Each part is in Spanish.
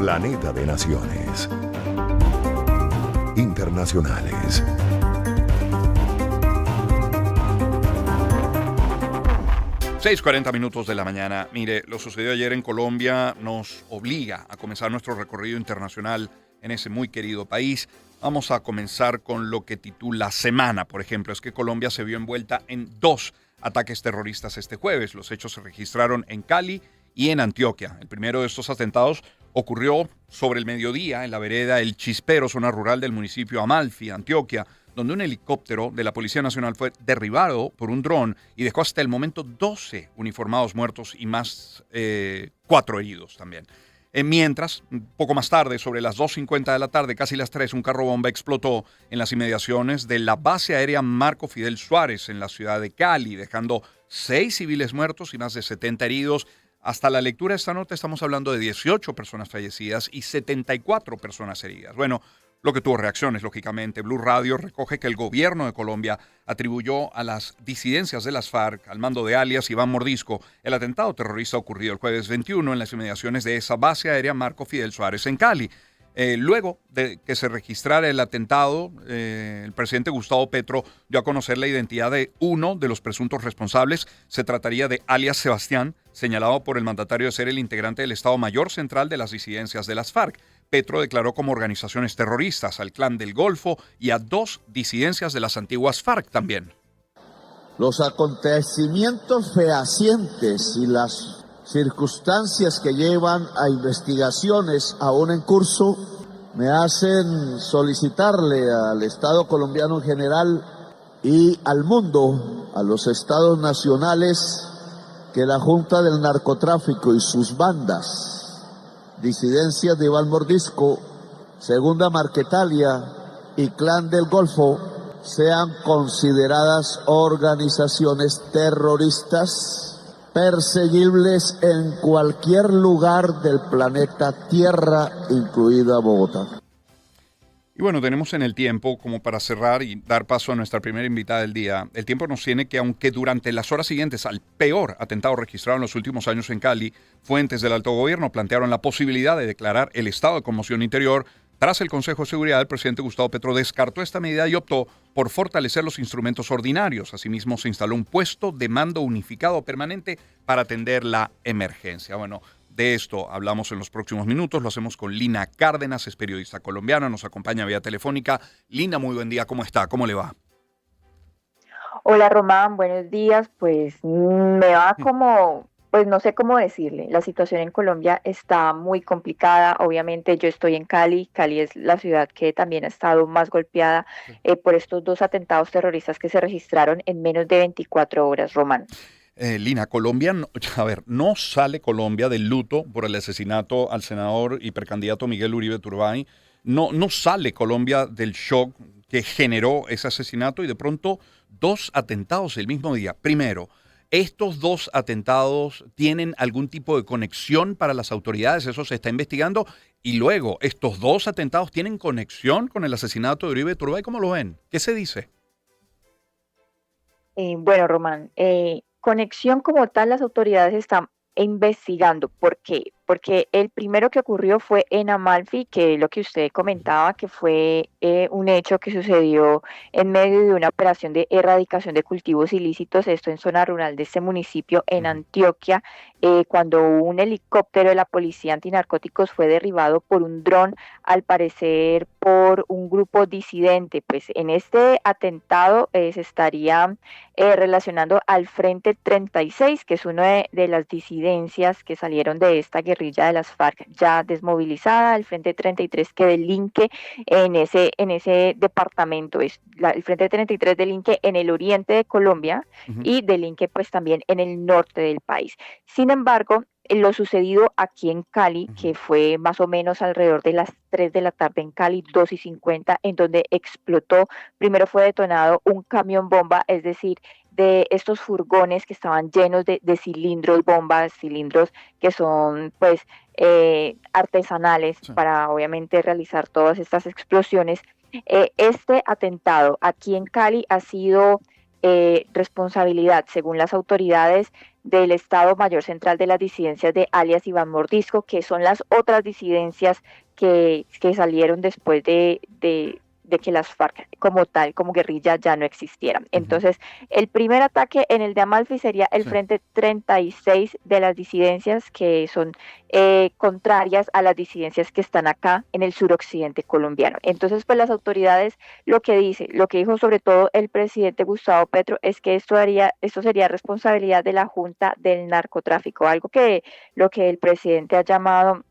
Planeta de Naciones. Internacionales. Seis 40 de la mañana. Mire, lo sucedido ayer en Colombia nos obliga a comenzar nuestro recorrido internacional en ese muy querido país. Vamos a comenzar con lo que titula Semana, por ejemplo. Es que Colombia se vio envuelta en dos ataques terroristas este jueves. Los hechos se registraron en Cali y en Antioquia. El primero de estos atentados ocurrió sobre el mediodía en la vereda El Chispero, zona rural del municipio Amalfi, Antioquia, donde un helicóptero de la Policía Nacional fue derribado por un dron y dejó hasta el momento 12 uniformados muertos y más 4 heridos también. Mientras, un poco más tarde, sobre las 2:50 de la tarde, casi las 3, un carro bomba explotó en las inmediaciones de la base aérea Marco Fidel Suárez en la ciudad de Cali, dejando 6 civiles muertos y más de 70 heridos. Hasta la lectura de esta nota estamos hablando de 18 personas fallecidas y 74 personas heridas. Bueno, lo que tuvo reacciones, lógicamente. Blue Radio recoge que el gobierno de Colombia atribuyó a las disidencias de las FARC, al mando de alias Iván Mordisco, el atentado terrorista ocurrido el jueves 21 en las inmediaciones de esa base aérea Marco Fidel Suárez en Cali. Luego de que se registrara el atentado, el presidente Gustavo Petro dio a conocer la identidad de uno de los presuntos responsables. Se trataría de alias Sebastián, señalado por el mandatario de ser el integrante del Estado Mayor Central de las disidencias de las FARC. Petro declaró como organizaciones terroristas al Clan del Golfo y a 2 disidencias de las antiguas FARC también. Los acontecimientos fehacientes y las circunstancias que llevan a investigaciones aún en curso me hacen solicitarle al Estado colombiano en general y al mundo, a los estados nacionales, que la Junta del Narcotráfico y sus bandas, disidencias de Iván Mordisco, Segunda Marquetalia y Clan del Golfo sean consideradas organizaciones terroristas perseguibles en cualquier lugar del planeta Tierra, incluida Bogotá. Y bueno, tenemos en el tiempo, como para cerrar y dar paso a nuestra primera invitada del día, el tiempo nos tiene que, aunque durante las horas siguientes al peor atentado registrado en los últimos años en Cali, fuentes del alto gobierno plantearon la posibilidad de declarar el estado de conmoción interior. Tras el Consejo de Seguridad, el presidente Gustavo Petro descartó esta medida y optó por fortalecer los instrumentos ordinarios. Asimismo, se instaló un puesto de mando unificado permanente para atender la emergencia. Bueno, de esto hablamos en los próximos minutos. Lo hacemos con Lina Cárdenas, es periodista colombiana, nos acompaña vía telefónica. Lina, muy buen día, ¿cómo está? ¿Cómo le va? Hola Román, buenos días. Pues me va como, pues no sé cómo decirle. La situación en Colombia está muy complicada. Obviamente yo estoy en Cali. Cali es la ciudad que también ha estado más golpeada por estos 2 atentados terroristas que se registraron en menos de 24 horas, Román. Lina, Colombia, no sale Colombia del luto por el asesinato al senador y precandidato Miguel Uribe Turbay. No sale Colombia del shock que generó ese asesinato y de pronto 2 atentados el mismo día. Primero, ¿estos 2 atentados tienen algún tipo de conexión para las autoridades? Eso se está investigando. Y luego, ¿estos 2 atentados tienen conexión con el asesinato de Uribe Turbay? ¿Cómo lo ven? ¿Qué se dice? Bueno, Román, conexión como tal, las autoridades están investigando. ¿Por qué? Porque el primero que ocurrió fue en Amalfi, que es lo que usted comentaba, que fue un hecho que sucedió en medio de una operación de erradicación de cultivos ilícitos, esto en zona rural de este municipio en Antioquia, cuando un helicóptero de la policía antinarcóticos fue derribado por un dron, al parecer por un grupo disidente. Pues en este atentado se estaría relacionando al Frente 36, que es una de las disidencias que salieron de esta guerrilla de las FARC ya desmovilizada. El Frente 33 que delinque en ese departamento, el Frente 33 delinque en el oriente de Colombia y delinque pues también en el norte del país. Sin embargo, lo sucedido aquí en Cali, que fue más o menos alrededor de las 3 de la tarde en Cali, 2:50, en donde explotó, primero fue detonado un camión bomba, es decir, de estos furgones que estaban llenos de cilindros, bombas, cilindros que son pues artesanales para obviamente realizar todas estas explosiones. Este atentado aquí en Cali ha sido responsabilidad, según las autoridades, del Estado Mayor Central de las Disidencias de alias Iván Mordisco, que son las otras disidencias que salieron después de que las FARC como tal, como guerrilla, ya no existieran. Entonces, el primer ataque en el de Amalfi sería el Frente 36 de las disidencias que son contrarias a las disidencias que están acá en el suroccidente colombiano. Entonces, pues las autoridades lo que dijo sobre todo el presidente Gustavo Petro es que esto sería responsabilidad de la Junta del Narcotráfico, algo que lo que el presidente ha llamado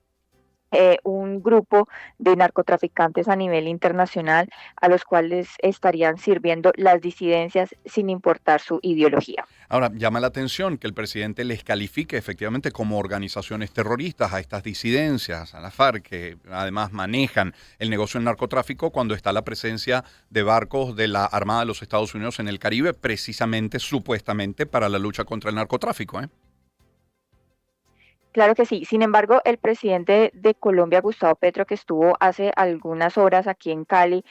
un grupo de narcotraficantes a nivel internacional a los cuales estarían sirviendo las disidencias sin importar su ideología. Ahora, llama la atención que el presidente les califique efectivamente como organizaciones terroristas a estas disidencias, a la FARC, que además manejan el negocio del narcotráfico cuando está la presencia de barcos de la Armada de los Estados Unidos en el Caribe, precisamente, supuestamente, para la lucha contra el narcotráfico, ¿eh? Claro que sí. Sin embargo, el presidente de Colombia, Gustavo Petro, que estuvo hace algunas horas aquí en Cali,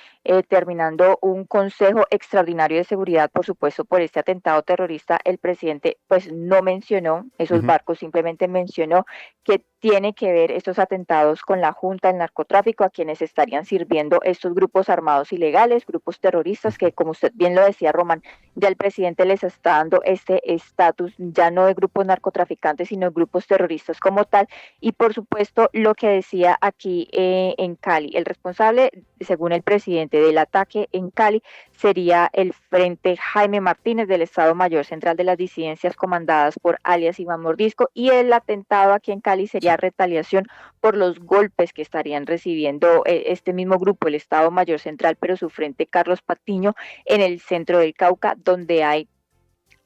terminando un consejo extraordinario de seguridad, por supuesto, por este atentado terrorista, el presidente pues no mencionó esos barcos, simplemente mencionó que tiene que ver estos atentados con la Junta del Narcotráfico, a quienes estarían sirviendo estos grupos armados ilegales, grupos terroristas, que como usted bien lo decía, Román, ya el presidente les está dando este estatus ya no de grupos narcotraficantes, sino de grupos terroristas como tal. Y por supuesto, lo que decía aquí en Cali, el responsable, según el presidente, del ataque en Cali sería el Frente Jaime Martínez del Estado Mayor Central de las Disidencias comandadas por alias Iván Mordisco, y el atentado aquí en Cali sería retaliación por los golpes que estarían recibiendo este mismo grupo, el Estado Mayor Central, pero su frente Carlos Patiño, en el centro del Cauca, donde hay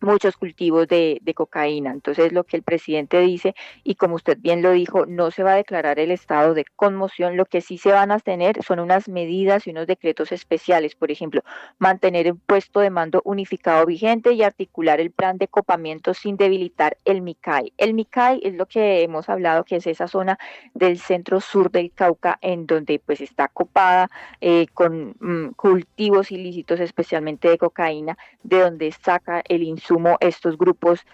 muchos cultivos de cocaína. Entonces, lo que el presidente dice, y como usted bien lo dijo, no se va a declarar el estado de conmoción. Lo que sí se van a tener son unas medidas y unos decretos especiales. Por ejemplo, mantener el puesto de mando unificado vigente y articular el plan de copamiento sin debilitar el MICAI. El MICAI es lo que hemos hablado, que es esa zona del centro sur del Cauca, en donde pues está copada con cultivos ilícitos, especialmente de cocaína, de donde saca el insumo estos grupos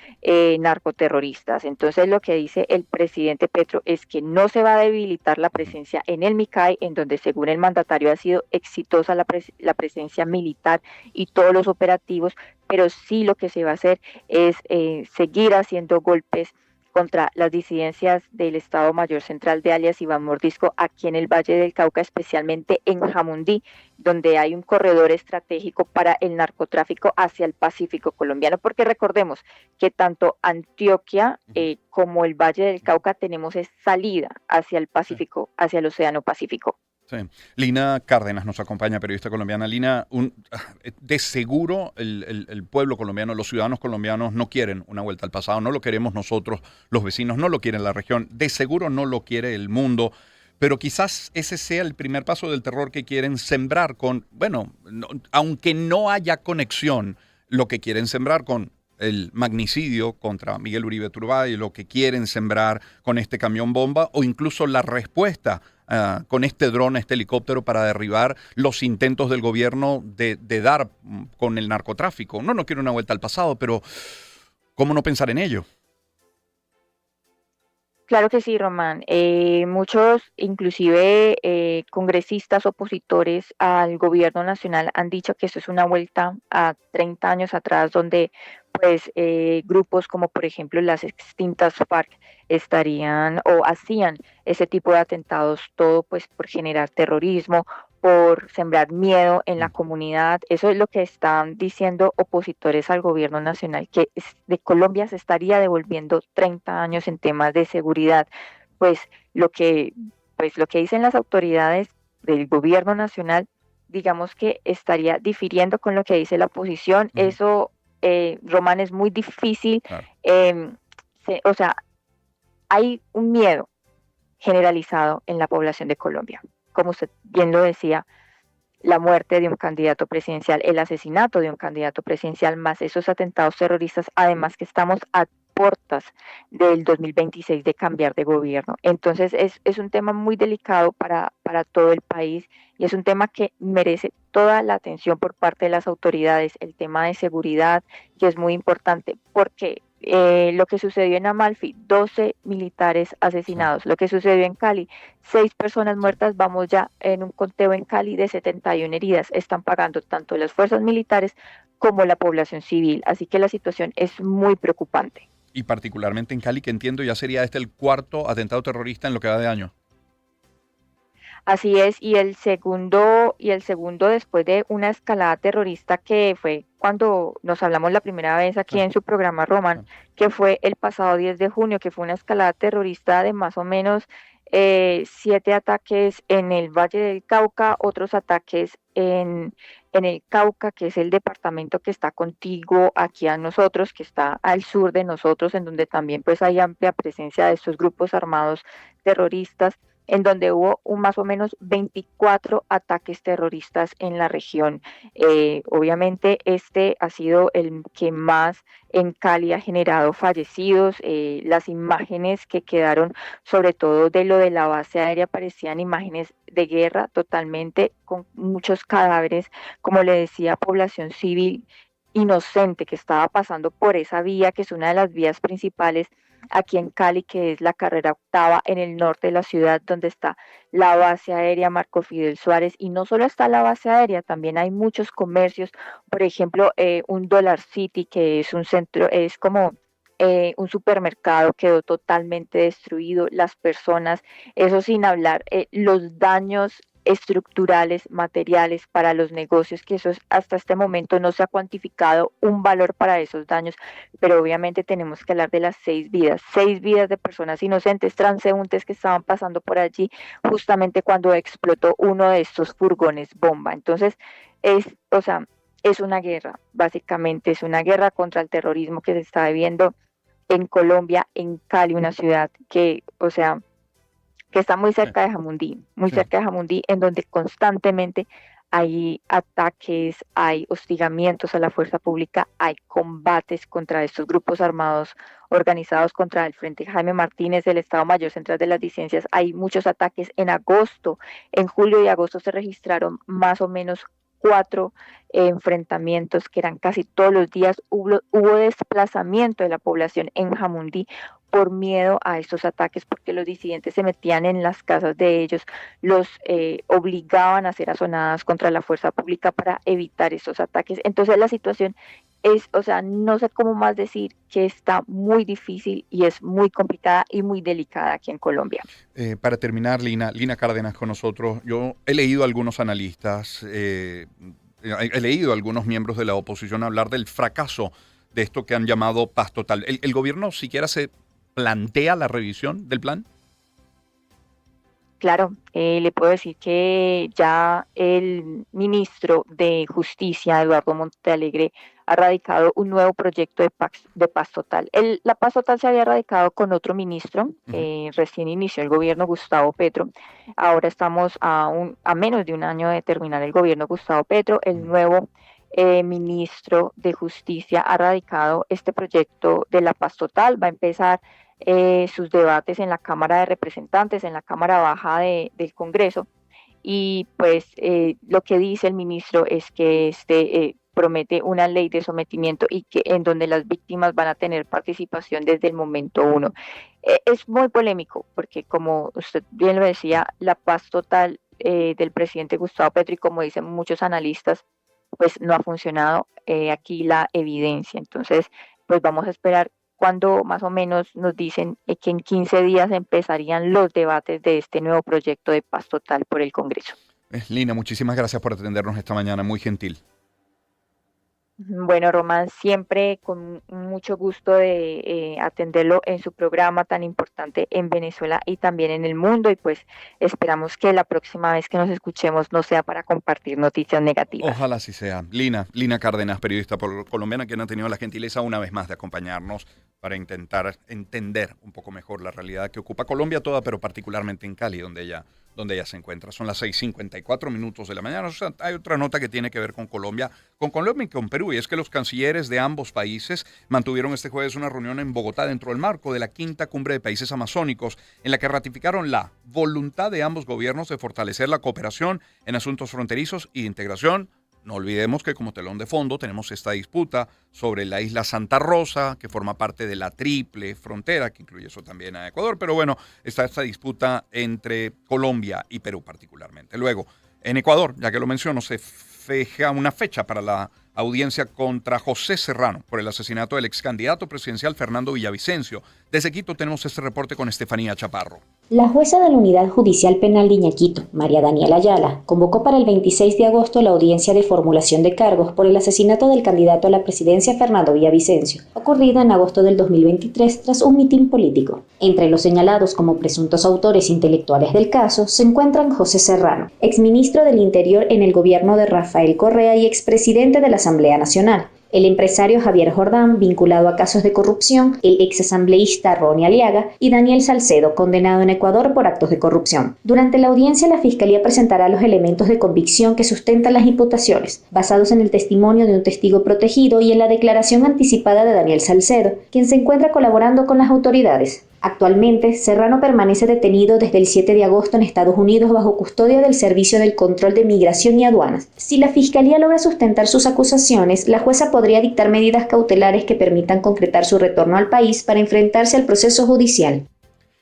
narcoterroristas. Entonces, lo que dice el presidente Petro es que no se va a debilitar la presencia en el MICAI, en donde según el mandatario ha sido exitosa la presencia militar y todos los operativos, pero sí lo que se va a hacer es seguir haciendo golpes contra las disidencias del Estado Mayor Central de alias Iván Mordisco aquí en el Valle del Cauca, especialmente en Jamundí, donde hay un corredor estratégico para el narcotráfico hacia el Pacífico colombiano, porque recordemos que tanto Antioquia como el Valle del Cauca tenemos salida hacia el Pacífico, hacia el Océano Pacífico. Sí. Lina Cárdenas nos acompaña, periodista colombiana. Lina, de seguro el pueblo colombiano, los ciudadanos colombianos no quieren una vuelta al pasado, no lo queremos nosotros, los vecinos, no lo quieren la región, de seguro no lo quiere el mundo, pero quizás ese sea el primer paso del terror que quieren sembrar con, bueno, aunque no haya conexión, lo que quieren sembrar con el magnicidio contra Miguel Uribe Turbay, lo que quieren sembrar con este camión bomba, o incluso la respuesta con este dron, este helicóptero, para derribar los intentos del gobierno de dar con el narcotráfico. No quiero una vuelta al pasado, pero ¿cómo no pensar en ello? Claro que sí, Román. Muchos, inclusive congresistas opositores al gobierno nacional, han dicho que esto es una vuelta a 30 años atrás, donde pues grupos como por ejemplo las extintas FARC estarían o hacían ese tipo de atentados, todo pues por generar terrorismo, por sembrar miedo en la comunidad. Eso es lo que están diciendo opositores al gobierno nacional, que de Colombia se estaría devolviendo 30 años en temas de seguridad. Pues lo que dicen las autoridades del gobierno nacional, digamos que estaría difiriendo con lo que dice la oposición. Eso, Román, es muy difícil. Claro. O sea, hay un miedo generalizado en la población de Colombia. Como usted bien lo decía, la muerte de un candidato presidencial, el asesinato de un candidato presidencial, más esos atentados terroristas, además que estamos a portas del 2026 de cambiar de gobierno. Entonces es un tema muy delicado para todo el país y es un tema que merece toda la atención por parte de las autoridades, el tema de seguridad, que es muy importante, porque lo que sucedió en Amalfi, 12 militares Sí. asesinados, lo que sucedió en Cali, 6 personas muertas, vamos ya en un conteo en Cali de 71 heridas, están pagando tanto las fuerzas militares como la población civil, así que la situación es muy preocupante. Y particularmente en Cali, que entiendo ya sería este el cuarto atentado terrorista en lo que va de año. Así es, y el segundo después de una escalada terrorista que fue cuando nos hablamos la primera vez Sí, aquí en su programa Roman, sí. que fue el pasado 10 de junio, que fue una escalada terrorista de más o menos 7 ataques en el Valle del Cauca, otros ataques en el Cauca, que es el departamento que está contiguo aquí a nosotros, que está al sur de nosotros, en donde también pues hay amplia presencia de estos grupos armados terroristas, en donde hubo más o menos 24 ataques terroristas en la región. Obviamente este ha sido el que más en Cali ha generado fallecidos. Las imágenes que quedaron, sobre todo de lo de la base aérea, parecían imágenes de guerra totalmente, con muchos cadáveres, como le decía, población civil inocente que estaba pasando por esa vía, que es una de las vías principales aquí en Cali, que es la carrera octava en el norte de la ciudad, donde está la base aérea Marco Fidel Suárez. Y no solo está la base aérea, también hay muchos comercios, por ejemplo, un Dollar City, que es un centro, es como un supermercado, quedó totalmente destruido, las personas, eso sin hablar, los daños estructurales, materiales para los negocios, que eso hasta este momento no se ha cuantificado un valor para esos daños, pero obviamente tenemos que hablar de las 6 vidas de personas inocentes, transeúntes que estaban pasando por allí justamente cuando explotó uno de estos furgones bomba. Entonces, o sea, es una guerra, básicamente es una guerra contra el terrorismo que se está viviendo en Colombia, en Cali, una ciudad que, o sea, que está muy Sí, cerca de Jamundí, muy sí. cerca de Jamundí, en donde constantemente hay ataques, hay hostigamientos a la fuerza pública, hay combates contra estos grupos armados organizados contra el Frente Jaime Martínez, el Estado Mayor Central de las Disidencias. Hay muchos ataques en agosto, en julio y agosto se registraron más o menos 4 enfrentamientos que eran casi todos los días. Hubo desplazamiento de la población en Jamundí por miedo a estos ataques, porque los disidentes se metían en las casas de ellos, los obligaban a hacer azonadas contra la fuerza pública para evitar estos ataques. Entonces la situación es, o sea, no sé cómo más decir que está muy difícil y es muy complicada y muy delicada aquí en Colombia. Para terminar, Lina Cárdenas con nosotros. Yo he leído a algunos analistas, he leído a algunos miembros de la oposición hablar del fracaso de esto que han llamado paz total. ¿El gobierno siquiera se plantea la revisión del plan? Claro, le puedo decir que ya el ministro de Justicia, Eduardo Montealegre, ha radicado un nuevo proyecto de paz total. La paz total se había radicado con otro ministro, Ujú. recién inició el gobierno Gustavo Petro. Ahora estamos a menos de un año de terminar el gobierno Gustavo Petro. El Mm. nuevo ministro de Justicia ha radicado este proyecto de la paz total. Va a empezar sus debates en la Cámara de Representantes, en la Cámara Baja del Congreso, y pues lo que dice el ministro es que promete una ley de sometimiento y que en donde las víctimas van a tener participación desde el momento uno. Es muy polémico porque, como usted bien lo decía, la paz total del presidente Gustavo Petro, y como dicen muchos analistas, pues no ha funcionado. Aquí la evidencia. Entonces, pues vamos a esperar cuando más o menos nos dicen que en 15 días empezarían los debates de este nuevo proyecto de paz total por el Congreso. Lina, muchísimas gracias por atendernos esta mañana, muy gentil. Bueno, Román, siempre con mucho gusto de atenderlo en su programa tan importante en Venezuela y también en el mundo. Y pues esperamos que la próxima vez que nos escuchemos no sea para compartir noticias negativas. Ojalá así sea. Lina Cárdenas, periodista colombiana, quien ha tenido la gentileza una vez más de acompañarnos para intentar entender un poco mejor la realidad que ocupa Colombia toda, pero particularmente en Cali, donde ella donde ella se encuentra. Son las 6:54 minutos de la mañana. O sea, hay otra nota que tiene que ver con Colombia y con Perú, y es que los cancilleres de ambos países mantuvieron este jueves una reunión en Bogotá dentro del marco de la quinta cumbre de países amazónicos, en la que ratificaron la voluntad de ambos gobiernos de fortalecer la cooperación en asuntos fronterizos y de integración. No olvidemos que como telón de fondo tenemos esta disputa sobre la isla Santa Rosa, que forma parte de la triple frontera, que incluye eso también a Ecuador. Pero bueno, está esta disputa entre Colombia y Perú particularmente. Luego, en Ecuador, ya que lo menciono, se fija una fecha para la audiencia contra José Serrano por el asesinato del ex candidato presidencial Fernando Villavicencio. Desde Quito tenemos este reporte con Estefanía Chaparro. La jueza de la Unidad Judicial Penal de Iñaquito, María Daniela Ayala, convocó para el 26 de agosto la audiencia de formulación de cargos por el asesinato del candidato a la presidencia Fernando Villavicencio, ocurrida en agosto del 2023 tras un mitin político. Entre los señalados como presuntos autores intelectuales del caso se encuentran José Serrano, exministro del Interior en el gobierno de Rafael Correa y expresidente de la Asamblea Nacional; el empresario Javier Jordán, vinculado a casos de corrupción; el exasambleísta Ronnie Aliaga; y Daniel Salcedo, condenado en Ecuador por actos de corrupción. Durante la audiencia, la Fiscalía presentará los elementos de convicción que sustentan las imputaciones, basados en el testimonio de un testigo protegido y en la declaración anticipada de Daniel Salcedo, quien se encuentra colaborando con las autoridades. Actualmente, Serrano permanece detenido desde el 7 de agosto en Estados Unidos bajo custodia del Servicio del Control de Migración y Aduanas. Si la Fiscalía logra sustentar sus acusaciones, la jueza podría dictar medidas cautelares que permitan concretar su retorno al país para enfrentarse al proceso judicial.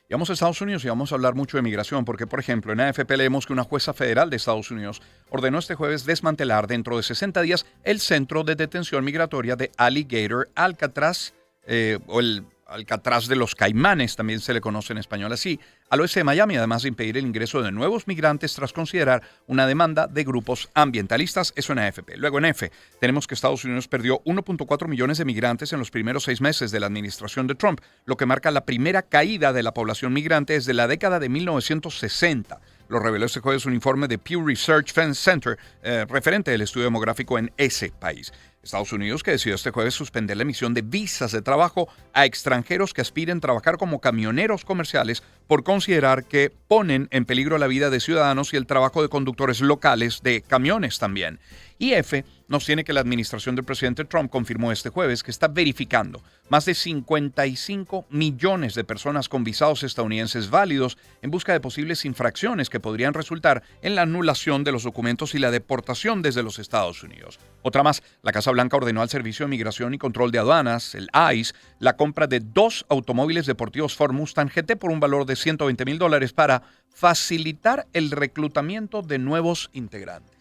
Y vamos a Estados Unidos y vamos a hablar mucho de migración, porque, por ejemplo, en AFP leemos que una jueza federal de Estados Unidos ordenó este jueves desmantelar dentro de 60 días el centro de detención migratoria de Alligator Alcatraz, o el Alcatraz de los Caimanes, también se le conoce en español así, al oeste de Miami, además de impedir el ingreso de nuevos migrantes tras considerar una demanda de grupos ambientalistas. Eso en AFP. Luego en F tenemos que Estados Unidos perdió 1.4 millones de migrantes en los primeros 6 meses de la administración de Trump, lo que marca la primera caída de la población migrante desde la década de 1960. Lo reveló este jueves un informe de Pew Research Center referente del estudio demográfico en ese país. Estados Unidos, que decidió este jueves suspender la emisión de visas de trabajo a extranjeros que aspiren a trabajar como camioneros comerciales por considerar que ponen en peligro la vida de ciudadanos y el trabajo de conductores locales de camiones también. Y F nos tiene que la administración del presidente Trump confirmó este jueves que está verificando más de 55 millones de personas con visados estadounidenses válidos en busca de posibles infracciones que podrían resultar en la anulación de los documentos y la deportación desde los Estados Unidos. Otra más, la Casa Blanca ordenó al Servicio de Migración y Control de Aduanas, el ICE, la compra de 2 automóviles deportivos Ford Mustang GT por un valor de $120,000 para facilitar el reclutamiento de nuevos integrantes.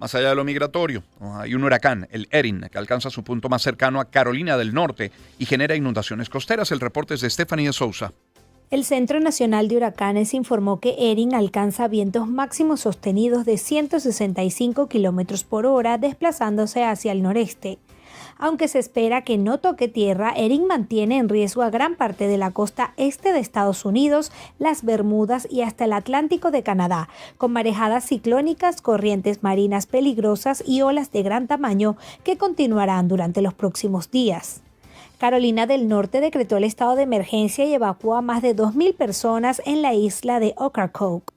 Más allá de lo migratorio, hay un huracán, el Erin, que alcanza su punto más cercano a Carolina del Norte y genera inundaciones costeras. El reporte es de Estefanía Sousa. El Centro Nacional de Huracanes informó que Erin alcanza vientos máximos sostenidos de 165 km por hora, desplazándose hacia el noreste. Aunque se espera que no toque tierra, Erin mantiene en riesgo a gran parte de la costa este de Estados Unidos, las Bermudas y hasta el Atlántico de Canadá, con marejadas ciclónicas, corrientes marinas peligrosas y olas de gran tamaño que continuarán durante los próximos días. Carolina del Norte decretó el estado de emergencia y evacuó a más de 2.000 personas en la isla de Ocracoke.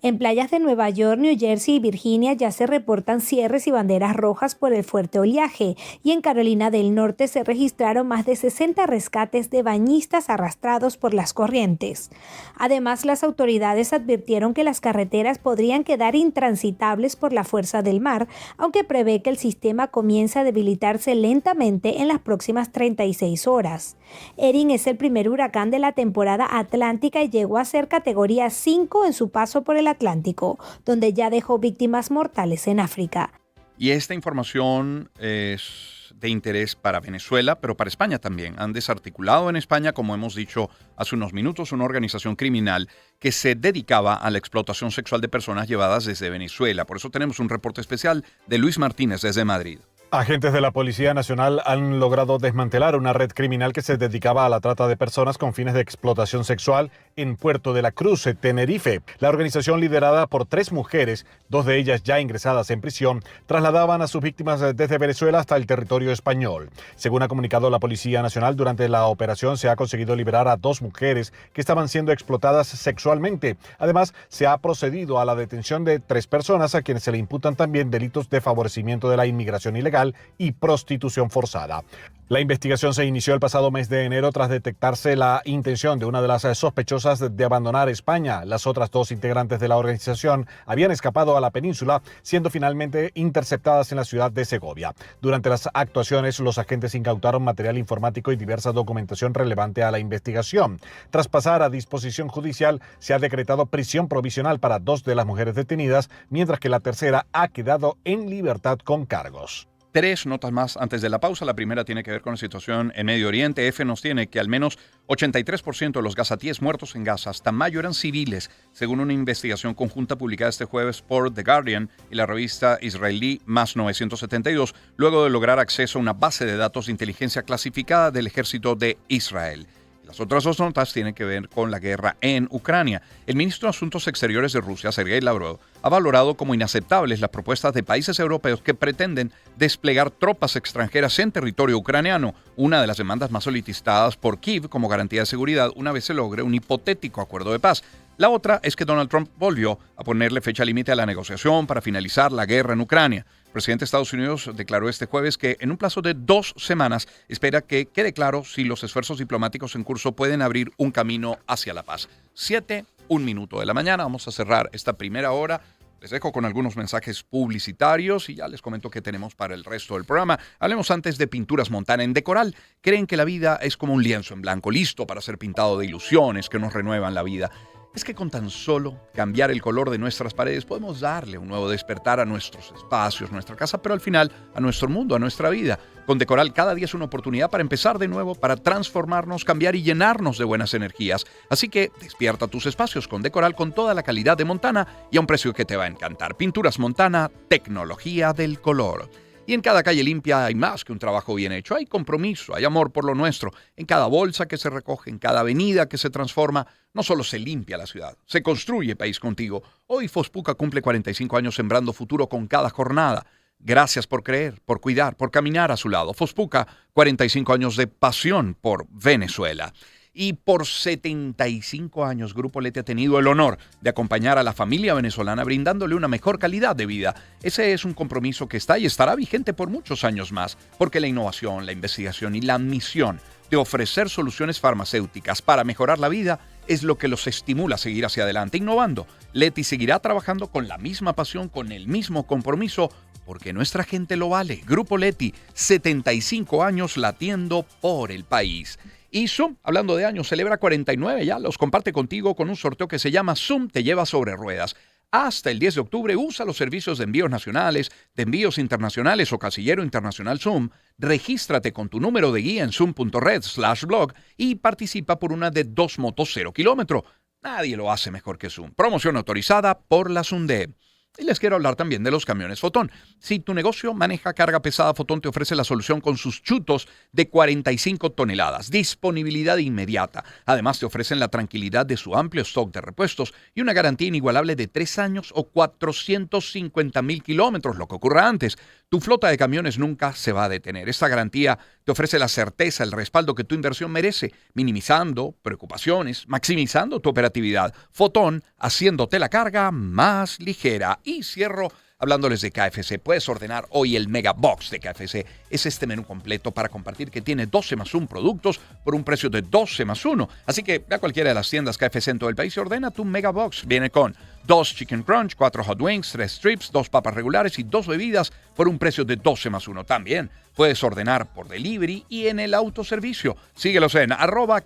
En playas de Nueva York, New Jersey y Virginia ya se reportan cierres y banderas rojas por el fuerte oleaje, y en Carolina del Norte se registraron más de 60 rescates de bañistas arrastrados por las corrientes. Además, las autoridades advirtieron que las carreteras podrían quedar intransitables por la fuerza del mar, aunque prevé que el sistema comience a debilitarse lentamente en las próximas 36 horas. Erin es el primer huracán de la temporada atlántica y llegó a ser categoría 5 en su paso por el Atlántico, donde ya dejó víctimas mortales en África. Y esta información es de interés para Venezuela, pero para España también. Han desarticulado en España, como hemos dicho hace unos minutos, una organización criminal que se dedicaba a la explotación sexual de personas llevadas desde Venezuela. Por eso tenemos un reporte especial de Luis Martínez desde Madrid. Agentes de la Policía Nacional han logrado desmantelar una red criminal que se dedicaba a la trata de personas con fines de explotación sexual en Puerto de la Cruz, Tenerife. La organización, liderada por 3 mujeres, 2 de ellas ya ingresadas en prisión, trasladaban a sus víctimas desde Venezuela hasta el territorio español. Según ha comunicado la Policía Nacional, durante la operación se ha conseguido liberar a 2 mujeres que estaban siendo explotadas sexualmente. Además, se ha procedido a la detención de 3 personas a quienes se le imputan también delitos de favorecimiento de la inmigración ilegal y prostitución forzada. La investigación se inició el pasado mes de enero tras detectarse la intención de una de las sospechosas de abandonar España. Las otras 2 integrantes de la organización habían escapado a la península, siendo finalmente interceptadas en la ciudad de Segovia. Durante las actuaciones, los agentes incautaron material informático y diversa documentación relevante a la investigación. Tras pasar a disposición judicial, se ha decretado prisión provisional para 2 de las mujeres detenidas, mientras que la tercera ha quedado en libertad con cargos. 3 notas más antes de la pausa. La primera tiene que ver con la situación en Medio Oriente. EFE nos tiene que al menos 83% de los gazatíes muertos en Gaza hasta mayo eran civiles, según una investigación conjunta publicada este jueves por The Guardian y la revista israelí Más 972, luego de lograr acceso a una base de datos de inteligencia clasificada del ejército de Israel. Las otras 2 notas tienen que ver con la guerra en Ucrania. El ministro de Asuntos Exteriores de Rusia, Sergei Lavrov, ha valorado como inaceptables las propuestas de países europeos que pretenden desplegar tropas extranjeras en territorio ucraniano, una de las demandas más solicitadas por Kiev como garantía de seguridad una vez se logre un hipotético acuerdo de paz. La otra es que Donald Trump volvió a ponerle fecha límite a la negociación para finalizar la guerra en Ucrania. El presidente de Estados Unidos declaró este jueves que en un plazo de 2 semanas espera que quede claro si los esfuerzos diplomáticos en curso pueden abrir un camino hacia la paz. 7:01 de la mañana. Vamos a cerrar esta primera hora. Les dejo con algunos mensajes publicitarios y ya les comento qué tenemos para el resto del programa. Hablemos antes de Pinturas Montana en Decoral. Creen que la vida es como un lienzo en blanco, listo para ser pintado de ilusiones que nos renuevan la vida. Es que con tan solo cambiar el color de nuestras paredes podemos darle un nuevo despertar a nuestros espacios, nuestra casa, pero al final a nuestro mundo, a nuestra vida. Con Decoral cada día es una oportunidad para empezar de nuevo, para transformarnos, cambiar y llenarnos de buenas energías. Así que despierta tus espacios con Decoral con toda la calidad de Montana y a un precio que te va a encantar. Pinturas Montana, tecnología del color. Y en cada calle limpia hay más que un trabajo bien hecho. Hay compromiso, hay amor por lo nuestro. En cada bolsa que se recoge, en cada avenida que se transforma, no solo se limpia la ciudad, se construye país contigo. Hoy Fospuca cumple 45 años sembrando futuro con cada jornada. Gracias por creer, por cuidar, por caminar a su lado. Fospuca, 45 años de pasión por Venezuela. Y por 75 años, Grupo Leti ha tenido el honor de acompañar a la familia venezolana brindándole una mejor calidad de vida. Ese es un compromiso que está y estará vigente por muchos años más, porque la innovación, la investigación y la misión de ofrecer soluciones farmacéuticas para mejorar la vida es lo que los estimula a seguir hacia adelante, innovando. Leti seguirá trabajando con la misma pasión, con el mismo compromiso, porque nuestra gente lo vale. Grupo Leti, 75 años latiendo por el país. Y Zoom, hablando de años, celebra 49 ya, los comparte contigo con un sorteo que se llama Zoom Te Lleva Sobre Ruedas. Hasta el 10 de octubre usa los servicios de envíos nacionales, de envíos internacionales o casillero internacional Zoom. Regístrate con tu número de guía en zoom.red/blog y participa por una de 2 motos 0 kilómetro. Nadie lo hace mejor que Zoom. Promoción autorizada por la SUNDE. Y les quiero hablar también de los camiones Fotón. Si tu negocio maneja carga pesada, Fotón te ofrece la solución con sus chutos de 45 toneladas. Disponibilidad inmediata. Además, te ofrecen la tranquilidad de su amplio stock de repuestos y una garantía inigualable de 3 años o 450,000 kilómetros, lo que ocurra antes. Tu flota de camiones nunca se va a detener. Esta garantía te ofrece la certeza, el respaldo que tu inversión merece, minimizando preocupaciones, maximizando tu operatividad. Fotón, haciéndote la carga más ligera. Y cierro hablándoles de KFC. Puedes ordenar hoy el Mega Box de KFC. Es este menú completo para compartir que tiene 12 más 1 productos por un precio de 12 más 1. Así que ve a cualquiera de las tiendas KFC en todo el país y ordena tu Mega Box. Viene con 2 Chicken Crunch, 4 Hot Wings, 3 Strips, 2 papas regulares y 2 bebidas por un precio de 12 más 1. También puedes ordenar por delivery y en el autoservicio. Síguelos en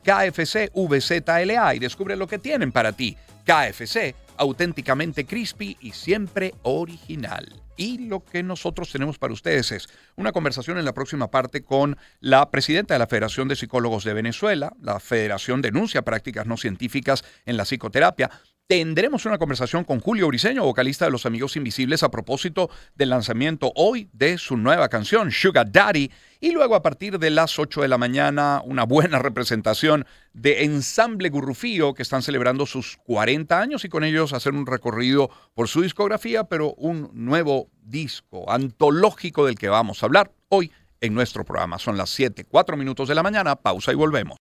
@KFCVZLA y descubre lo que tienen para ti. KFC, auténticamente crispy y siempre original. Y lo que nosotros tenemos para ustedes es una conversación en la próxima parte con la presidenta de la Federación de Psicólogos de Venezuela. La Federación denuncia prácticas no científicas en la psicoterapia. Tendremos una conversación con Julio Briceño, vocalista de Los Amigos Invisibles, a propósito del lanzamiento hoy de su nueva canción, Sugar Daddy. Y luego a partir de las 8 de la mañana, una buena representación de Ensamble Gurrufío, que están celebrando sus 40 años y con ellos hacer un recorrido por su discografía, pero un nuevo disco antológico del que vamos a hablar hoy en nuestro programa. Son las 7:04 de la mañana, pausa y volvemos.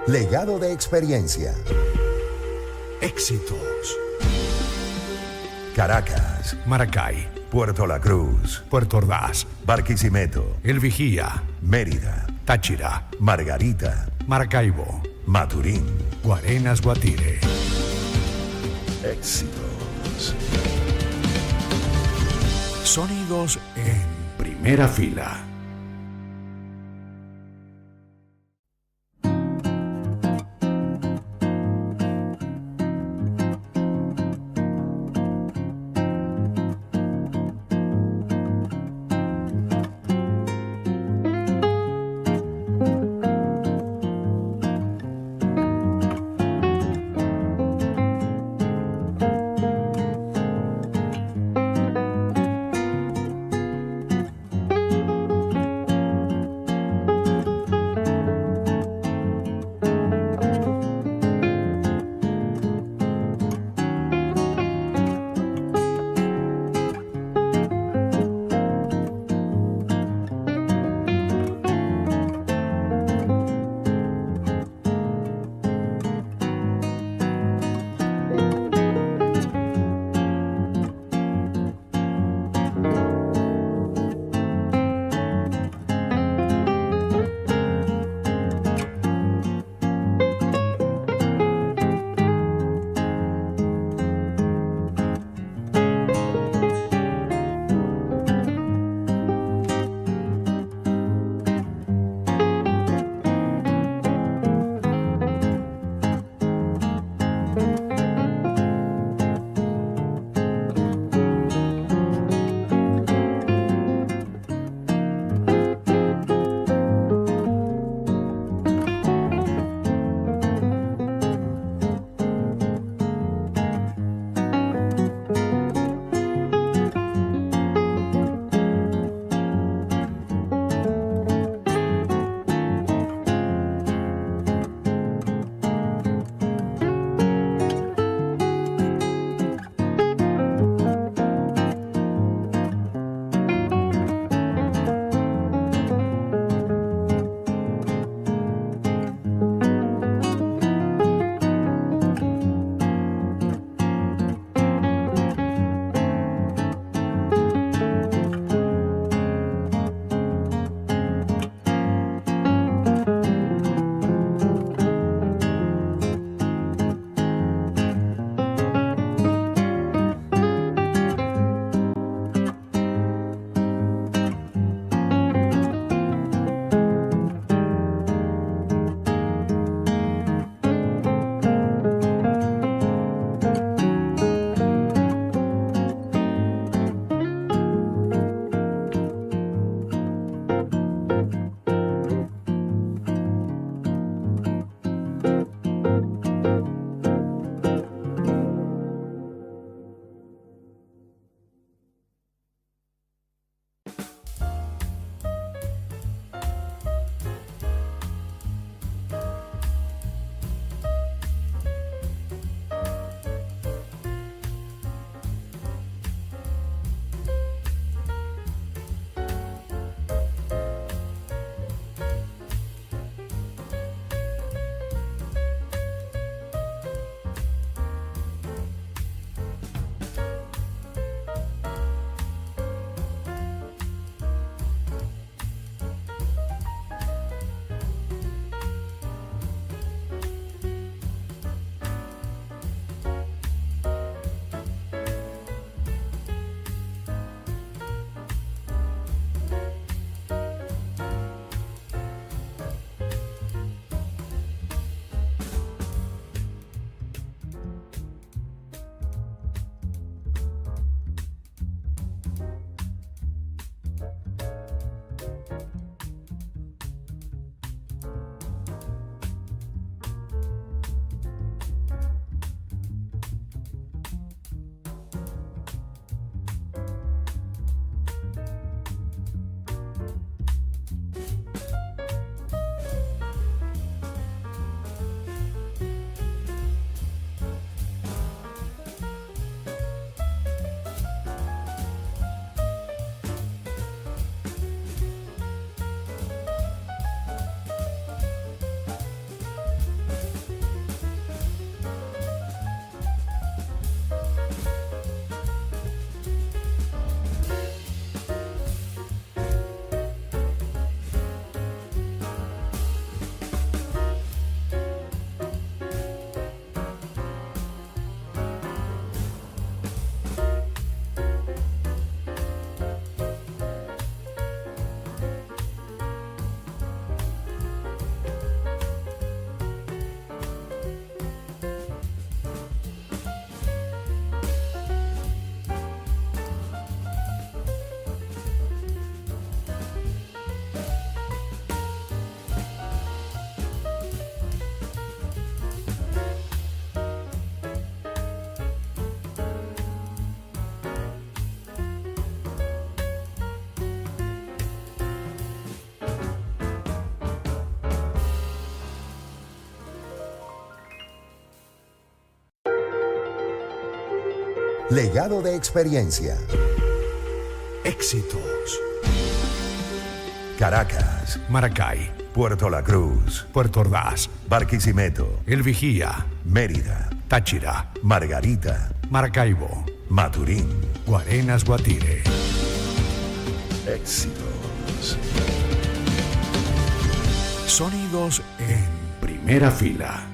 Legado de experiencia. Éxitos. Caracas, Maracay, Puerto La Cruz, Puerto Ordaz, Barquisimeto, El Vigía, Mérida, Táchira, Margarita, Maracaibo, Maturín. Guarenas, Guatire. Éxitos. Sonidos en primera fila. Legado de experiencia. Éxitos. Caracas, Maracay, Puerto La Cruz, Puerto Ordaz, Barquisimeto, El Vigía, Mérida, Táchira, Margarita, Maracaibo, Maturín. Guarenas Guatire. Éxitos. Sonidos en primera fila.